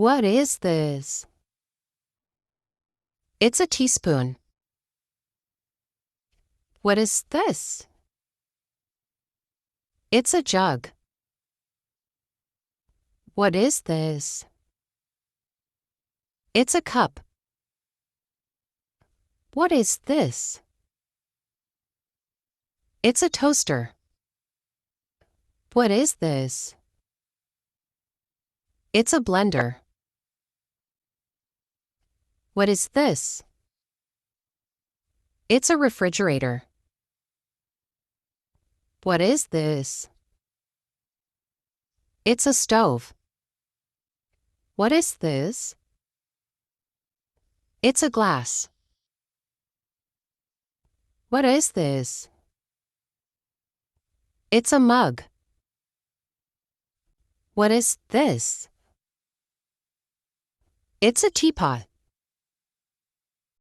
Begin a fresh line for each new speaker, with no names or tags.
What is this? It's a teaspoon. What is this? It's a jug. What is this? It's a cup. What is this? It's a toaster. What is this? It's a blender. What is this? It's a refrigerator. What is this? It's a stove. What is this? It's a glass. What is this? It's a mug. What is this? It's a teapot.